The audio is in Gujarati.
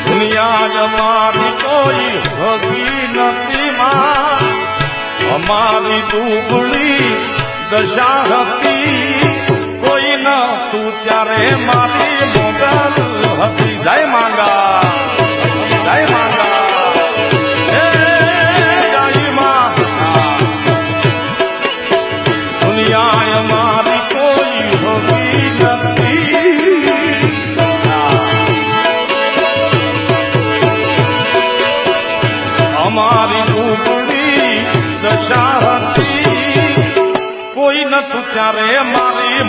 દુનિયા અમારી કોઈ હકી નથી માં, અમારી દુબળી દશા હતી, કોઈ ન તું ત્યારે મારી મોગલ હતી. જય માંગા, જય માંગા, જય માં. દુનિયા અમારી કોઈ હકી નથી, અમારી દુબળી દશા હતી, કોઈ નતું ત્યારે મારી